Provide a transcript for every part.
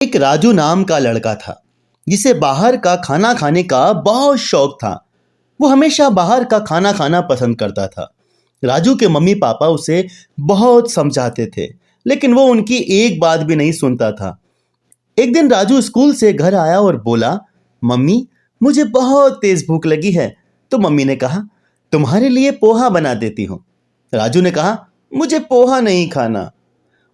एक राजू नाम का लड़का था जिसे बाहर का खाना खाने का बहुत शौक था। वो हमेशा बाहर का खाना खाना पसंद करता था। राजू के मम्मी पापा उसे बहुत समझाते थे, लेकिन वो उनकी एक बात भी नहीं सुनता था। एक दिन राजू स्कूल से घर आया और बोला, मम्मी मुझे बहुत तेज भूख लगी है। तो मम्मी ने कहा, तुम्हारे लिए पोहा बना देती हूँ। राजू ने कहा, मुझे पोहा नहीं खाना।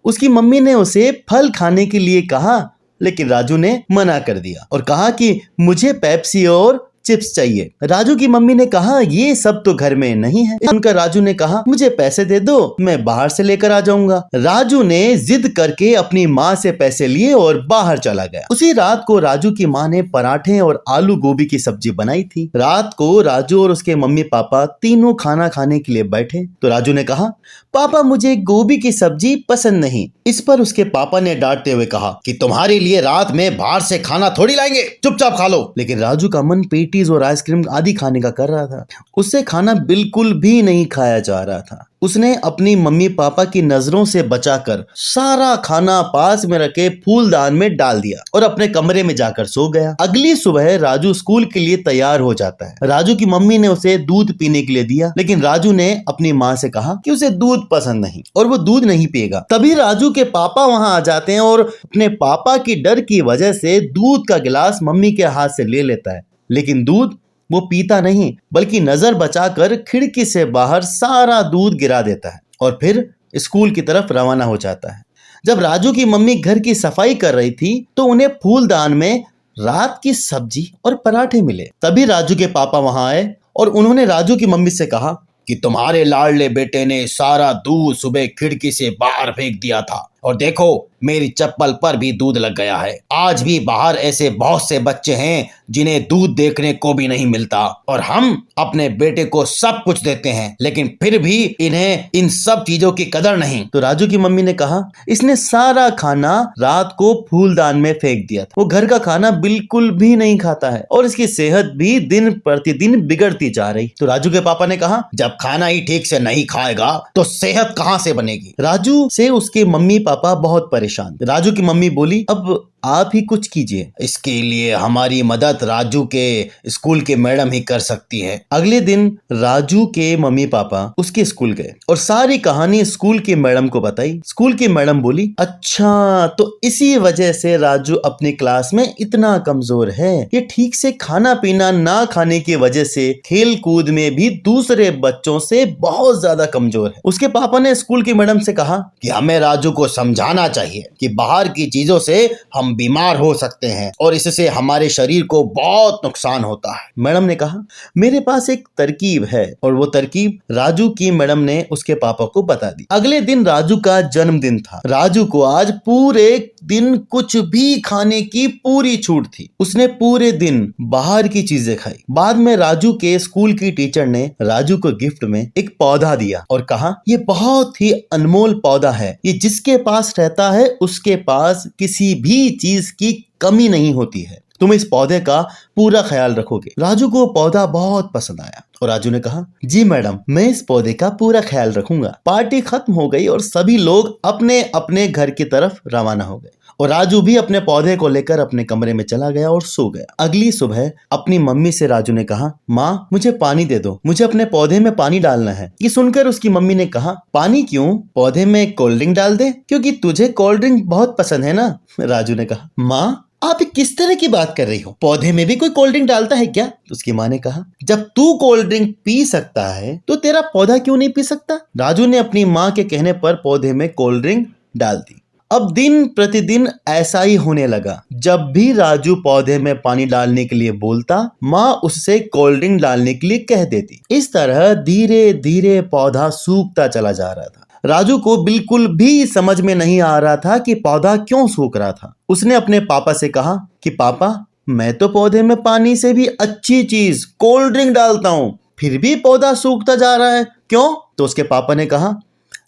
उसकी मम्मी ने उसे फल खाने के लिए कहा, लेकिन राजू ने मना कर दिया और कहा कि मुझे पेप्सी और चिप्स चाहिए। राजू की मम्मी ने कहा, ये सब तो घर में नहीं है। सुनकर राजू ने कहा, मुझे पैसे दे दो, मैं बाहर से लेकर आ जाऊंगा। राजू ने जिद करके अपनी माँ से पैसे लिए और बाहर चला गया। उसी रात को राजू की माँ ने पराठे और आलू गोभी की सब्जी बनाई थी। रात को राजू और उसके मम्मी पापा तीनों खाना खाने के लिए बैठे तो राजू ने कहा, पापा मुझे गोभी की सब्जी पसंद नहीं। इस पर उसके पापा ने डांटते हुए कहा कि तुम्हारे लिए रात में बाहर से खाना थोड़ी लाएंगे, चुपचाप खा लो। लेकिन राजू का मन पेटीज और आइसक्रीम आदि खाने का कर रहा था। उससे खाना बिल्कुल भी नहीं खाया जा रहा था। उसने अपनी मम्मी पापा की नजरों से बचाकर सारा खाना पास में रखे फूलदान में डाल दिया और अपने कमरे में जाकर सो गया। अगली सुबह राजू स्कूल के लिए तैयार हो जाता है। राजू की मम्मी ने उसे दूध पीने के लिए दिया, लेकिन राजू ने अपनी माँ से कहा कि उसे दूध पसंद नहीं और वो दूध नहीं पिएगा। तभी राजू के पापा वहां आ जाते हैं और अपने पापा की डर की वजह से दूध का गिलास मम्मी के हाथ से ले लेता है, लेकिन दूध वो पीता नहीं, बल्कि नजर बचाकर खिड़की से बाहर सारा दूध गिरा देता है और फिर स्कूल की तरफ रवाना हो जाता है। जब राजू की मम्मी घर की सफाई कर रही थी तो उन्हें फूलदान में रात की सब्जी और पराठे मिले। तभी राजू के पापा वहां आए और उन्होंने राजू की मम्मी से कहा कि तुम्हारे लाडले बेटे ने सारा दूध सुबह खिड़की से बाहर फेंक दिया था और देखो मेरी चप्पल पर भी दूध लग गया है। आज भी बाहर ऐसे बहुत से बच्चे हैं जिन्हें दूध देखने को भी नहीं मिलता और हम अपने बेटे को सब कुछ देते हैं, लेकिन फिर भी इन्हें इन सब चीजों की कदर नहीं। तो राजू की मम्मी ने कहा, इसने सारा खाना रात को फूलदान में फेंक दिया था। वो घर का खाना बिल्कुल भी नहीं खाता है और इसकी सेहत भी दिन प्रतिदिन बिगड़ती जा रही। तो राजू के पापा ने कहा, जब खाना ही ठीक से नहीं खाएगा तो सेहत कहाँ से बनेगी। राजू से उसके मम्मी पापा बहुत परेशान। राजू की मम्मी बोली, अब आप ही कुछ कीजिए। इसके लिए हमारी मदद राजू के स्कूल के मैडम ही कर सकती है। अगले दिन राजू के मम्मी पापा उसके स्कूल गए और सारी कहानी स्कूल की मैडम को बताई। स्कूल की मैडम बोली, अच्छा तो इसी वजह से राजू अपनी क्लास में इतना कमजोर है। ये ठीक से खाना पीना ना खाने की वजह से खेल कूद में भी दूसरे बच्चों से बहुत ज्यादा कमजोर है। उसके पापा ने स्कूल की मैडम से कहा कि हमें राजू को समझाना चाहिए कि बाहर की चीजों से हम बीमार हो सकते हैं और इससे हमारे शरीर को बहुत नुकसान होता है। मैडम ने कहा, मेरे पास एक तरकीब है, और वो तरकीब राजू की मैडम ने उसके पापा को बता दी। अगले दिन राजू का जन्मदिन था। राजू को आज पूरे दिन कुछ भी खाने की पूरी छूट थी। उसने पूरे दिन बाहर की चीजें खाई। बाद में राजू के स्कूल की टीचर ने राजू को गिफ्ट में एक पौधा दिया और कहा, ये बहुत ही अनमोल पौधा है। ये जिसके पास रहता है उसके पास किसी भी चीज की कमी नहीं होती है। तुम इस पौधे का पूरा ख्याल रखोगे। राजू को पौधा बहुत पसंद आया और राजू ने कहा, जी मैडम, मैं इस पौधे का पूरा ख्याल रखूंगा। पार्टी खत्म हो गई और सभी लोग अपने अपने घर की तरफ रवाना हो गए और राजू भी अपने पौधे को लेकर अपने कमरे में चला गया और सो गया। अगली सुबह अपनी मम्मी से राजू ने कहा, माँ मुझे पानी दे दो, मुझे अपने पौधे में पानी डालना है। ये सुनकर उसकी मम्मी ने कहा, पानी क्यों, पौधे में कोल्ड ड्रिंक डाल दे, क्योंकि तुझे कोल्ड ड्रिंक बहुत पसंद है ना। राजू ने कहा, माँ आप किस तरह की बात कर रही हो, पौधे में भी कोई कोल्ड ड्रिंक डालता है क्या। तो उसकी माँ ने कहा, जब तू कोल्ड ड्रिंक पी सकता है तो तेरा पौधा क्यों नहीं पी सकता। राजू ने अपनी माँ के कहने पर पौधे में कोल्ड ड्रिंक डाल दी। अब दिन प्रतिदिन ऐसा ही होने लगा। जब भी राजू पौधे में पानी डालने के लिए बोलता, माँ उससे कोल्ड ड्रिंक डालने के लिए कह देती। इस तरह धीरे धीरे पौधा सूखता चला जा रहा था। राजू को बिल्कुल भी समझ में नहीं आ रहा था कि पौधा क्यों सूख रहा था। उसने अपने पापा से कहा कि पापा, मैं तो पौधे में पानी से भी अच्छी चीज कोल्ड ड्रिंक डालता हूँ, फिर भी पौधा सूखता जा रहा है, क्यों। तो उसके पापा ने कहा,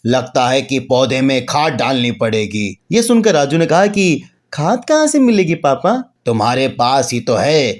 लगता है कि पौधे में खाद डालनी पड़ेगी। ये सुनकर राजू ने कहा कि खाद कहाँ से मिलेगी पापा, तुम्हारे पास ही तो है।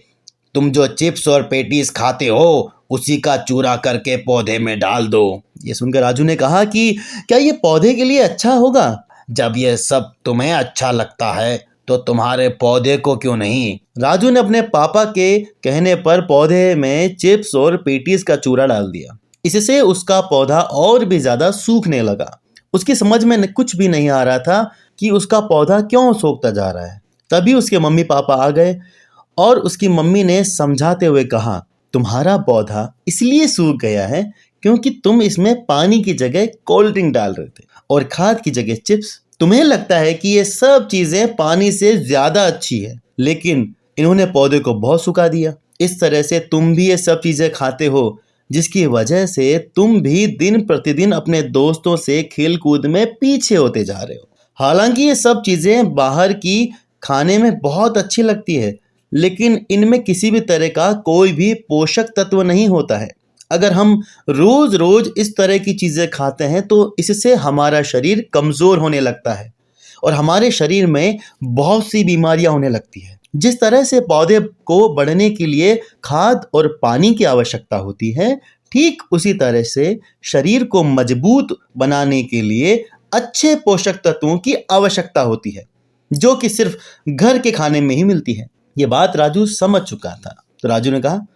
तुम जो चिप्स और पेटीज खाते हो उसी का चूरा करके पौधे में डाल दो। ये सुनकर राजू ने कहा कि क्या ये पौधे के लिए अच्छा होगा। जब ये सब तुम्हें अच्छा लगता है तो तुम्हारे पौधे को क्यों नहीं? राजू ने अपने पापा के कहने पर पौधे में चिप्स और पेटीज का चूरा डाल दिया। इससे उसका पौधा और भी ज्यादा सूखने लगा। उसकी समझ में कुछ भी नहीं आ रहा था कि उसका पौधा क्यों सूखता जा रहा है। तभी उसके मम्मी पापा आ गए और उसकी मम्मी ने समझाते हुए कहा, तुम्हारा पौधा इसलिए सूख गया है क्योंकि तुम इसमें पानी की जगह कोल्ड ड्रिंक डाल रहे थे और खाद की जगह चिप्स। तुम्हें लगता है कि ये सब चीजें पानी से ज्यादा अच्छी है, लेकिन इन्होंने पौधे को बहुत सुखा दिया। इस तरह से तुम भी ये सब चीजें खाते हो, जिसकी वजह से तुम भी दिन प्रतिदिन अपने दोस्तों से खेल कूद में पीछे होते जा रहे हो। हालांकि ये सब चीजें बाहर की खाने में बहुत अच्छी लगती है, लेकिन इनमें किसी भी तरह का कोई भी पोषक तत्व नहीं होता है। अगर हम रोज रोज इस तरह की चीजें खाते हैं तो इससे हमारा शरीर कमजोर होने लगता है और हमारे शरीर में बहुत सी बीमारियां होने लगती है। जिस तरह से पौधे को बढ़ने के लिए खाद और पानी की आवश्यकता होती है, ठीक उसी तरह से शरीर को मजबूत बनाने के लिए अच्छे पोषक तत्वों की आवश्यकता होती है, जो कि सिर्फ घर के खाने में ही मिलती है। ये बात राजू समझ चुका था, तो राजू ने कहा,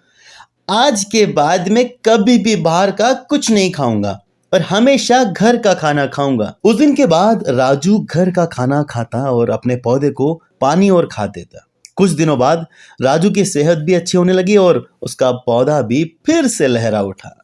आज के बाद मैं कभी भी बाहर का कुछ नहीं खाऊंगा और हमेशा घर का खाना खाऊंगा। उस दिन के बाद राजू घर का खाना खाता और अपने पौधे को पानी और खाद देता। कुछ दिनों बाद राजू की सेहत भी अच्छी होने लगी और उसका पौधा भी फिर से लहरा उठा।